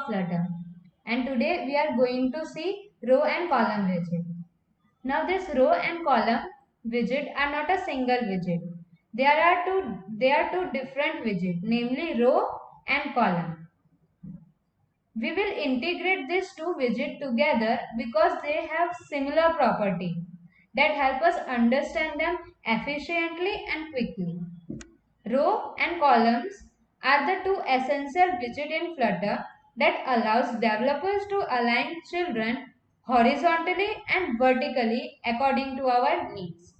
Flutter, and today we are going to see row and column widget. Now this row and column widget are not a single widget. They are two different widgets, namely row and column. We will integrate these two widgets together because they have similar property that help us understand them efficiently and quickly. Row and columns are the two essential widgets in Flutter that allows developers to align children horizontally and vertically according to our needs.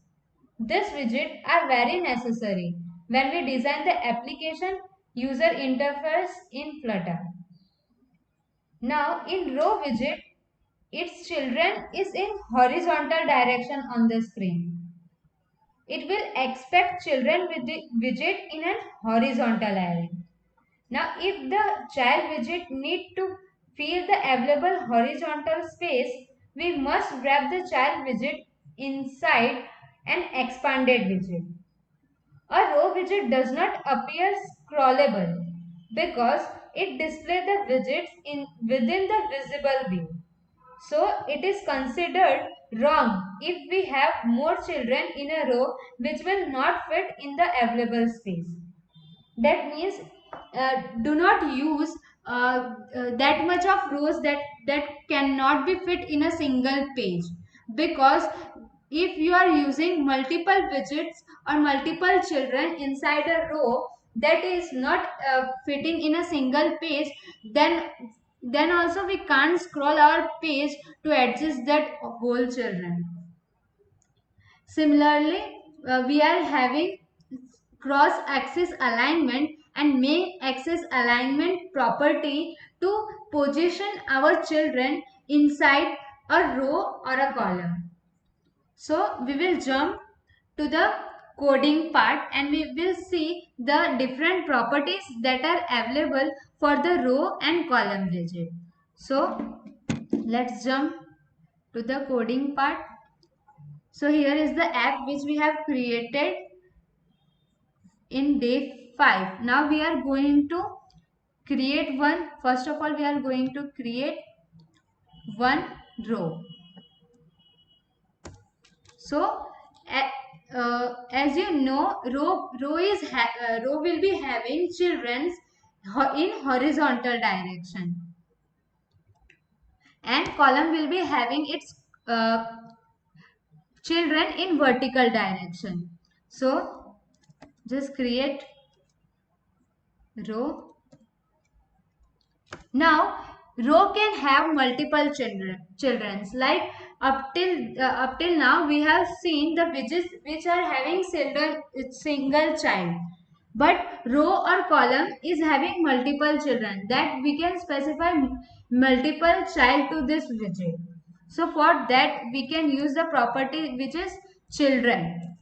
These widgets are very necessary when we design the application user interface in Flutter. Now in row widget, its children is in horizontal direction on the screen. It will expect children with the widget in an horizontal array. Now if the child widget need to fill the available horizontal space, we must wrap the child widget inside an expanded widget. A row widget does not appear scrollable because it displays the widgets within the visible view. So it is considered wrong if we have more children in a row which will not fit in the available space. That means do not use that much of rows that cannot be fit in a single page, because if you are using multiple widgets or multiple children inside a row that is not fitting in a single page, then also we can't scroll our page to adjust that whole children. Similarly, we are having cross axis alignment and main axis alignment property to position our children inside a row or a column. So we will jump to the coding part and we will see the different properties that are available for the row and column widget. So let's jump to the coding part. So here is the app which we have created in day 5. Now we are going to create one. First of all, we are going to create one row. So as you know, row will be having children in horizontal direction, and column will be having its children in vertical direction. So just create row. Now row can have multiple childrens, like up till now we have seen the widgets which are having single child, but row or column is having multiple children, that we can specify multiple child to this widget. So for that we can use the property which is children,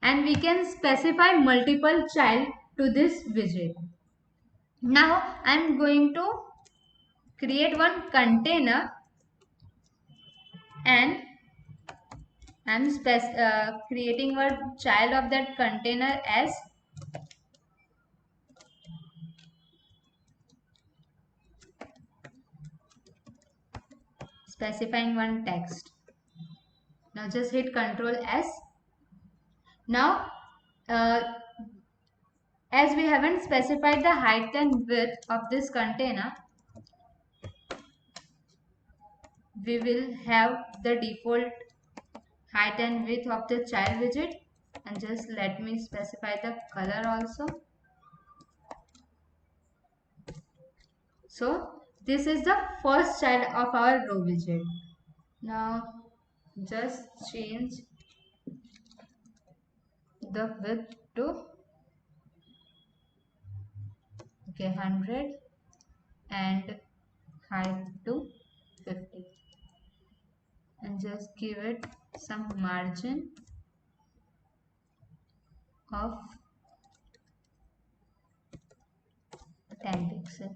and we can specify multiple child to this widget. Now I am going to create one container, and I am creating one child of that container as specifying one text. Now just hit Ctrl S. Now as we haven't specified the height and width of this container, we will have the default height and width of the child widget, and just let me specify the color also. So this is the first child of our row widget. Now just change the width to 100 and height to 50, and just give it some margin of 10 pixel.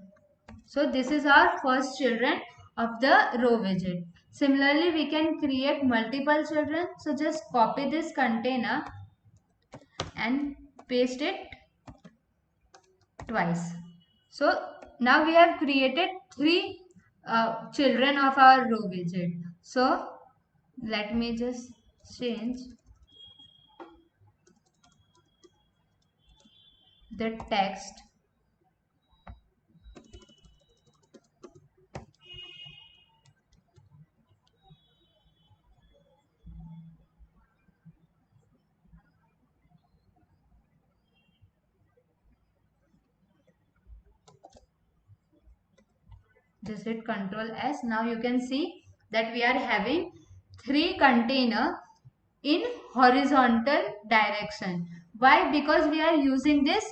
So this is our first children of the row widget. Similarly, we can create multiple children. So just copy this container and paste it twice. So now we have created three children of our row widget. So let me just change the text. Just hit Control S. Now you can see that we are having three container in horizontal direction. Why? Because we are using this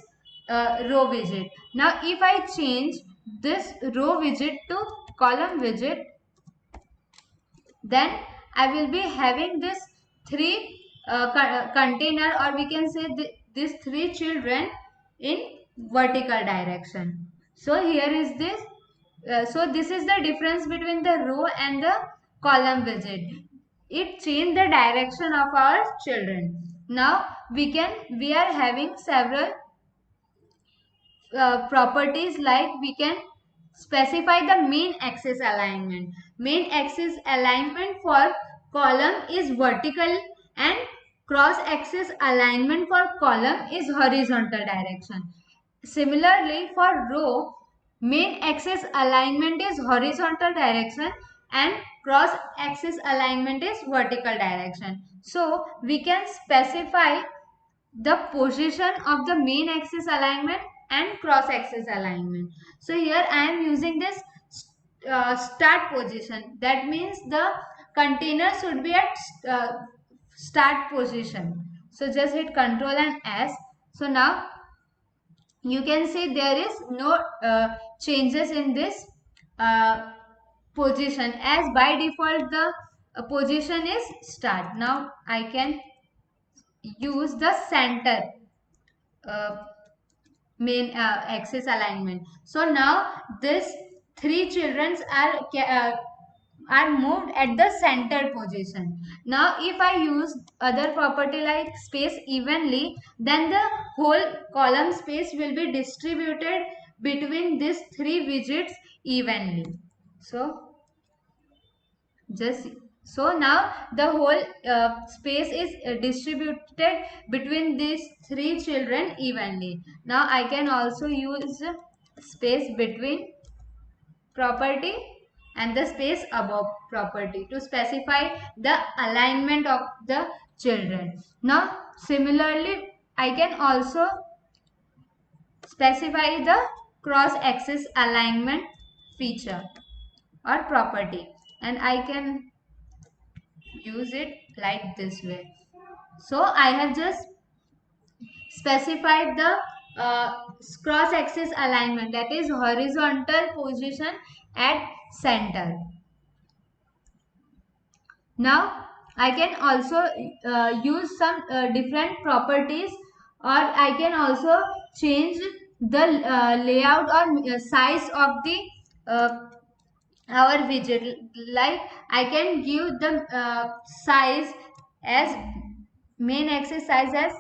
row widget. Now if I change this row widget to column widget, then I will be having this three container, or we can say these three children in vertical direction. So here is this. So this is the difference between the row and the column widget. It changed the direction of our children. Now we are having several properties, like we can specify the main axis alignment. Main axis alignment for column is vertical and cross axis alignment for column is horizontal direction. Similarly, for row, main axis alignment is horizontal direction and cross axis alignment is vertical direction. So we can specify the position of the main axis alignment and cross axis alignment. So here I am using this start position. That means the container should be at start position. So just hit Control and S. So now you can see there is no changes in this uh, position, as by default the position is start. Now I can use the center uh, main axis alignment. So now this three children are moved at the center position. Now if I use other property like space evenly, then the whole column space will be distributed between these three widgets evenly. So just so now the whole space is distributed between these three children evenly. Now I can also use space between property and the space above property to specify the alignment of the children. Now similarly I can also specify the cross axis alignment feature or property, and I can use it like this way. So I have just specified the cross axis alignment, that is horizontal position at center. Now I can also use some different properties, or I can also change the layout or size of the uh, our widget. Like I can give the size as main axis size as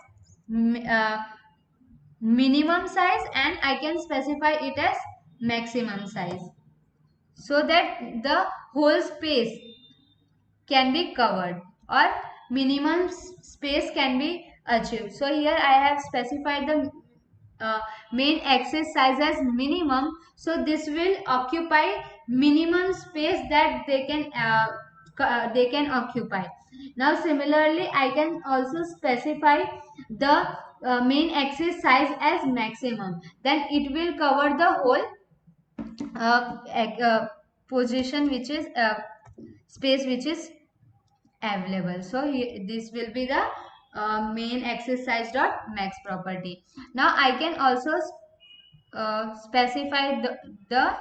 minimum size, and I can specify it as maximum size, so that the whole space can be covered or minimum space can be achieved. So here I have specified the main axis size as minimum, so this will occupy minimum space that they can occupy. Now similarly I can also specify the main axis size as maximum, then it will cover the whole position which is space which is available. So this will be the main axis size dot max property. Now I can also specify the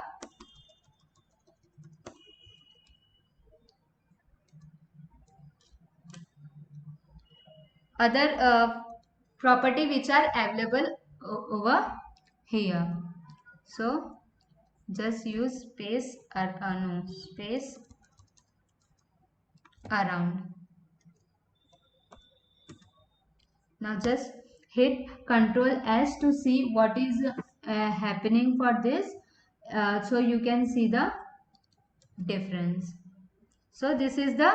other property which are available over here. So just use space or no, space around. Now just hit Control S to see what is happening for this. So you can see the difference. So this is the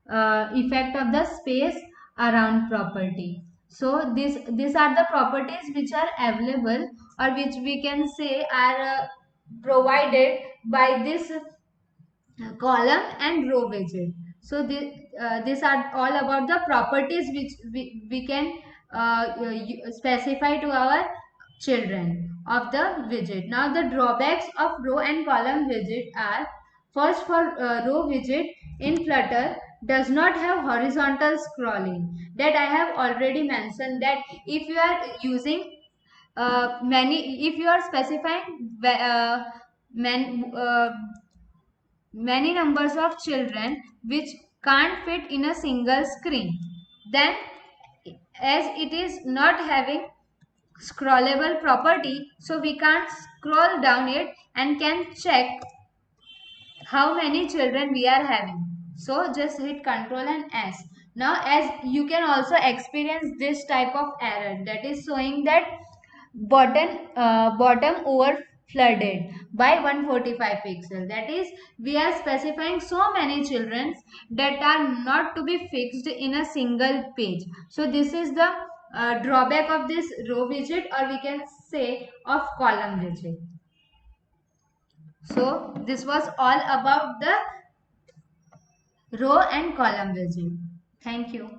effect of the space around property. So these are the properties which are available, or which we can say are provided by this column and row widget. So these are all about the properties which we can specify to our children of the widget. Now the drawbacks of row and column widget are: first, for row widget in Flutter does not have horizontal scrolling, that I have already mentioned. That if you are using if you are specifying man, many numbers of children which can't fit in a single screen, then as it is not having scrollable property, so we can't scroll down it and can check how many children we are having. So just hit Ctrl and S. Now as you can also experience this type of error, that is showing that bottom over flooded by 145 pixel. That is, we are specifying so many children that are not to be fixed in a single page. So this is the drawback of this row widget, or we can say of column widget. So this was all about the row and column widget. Thank you.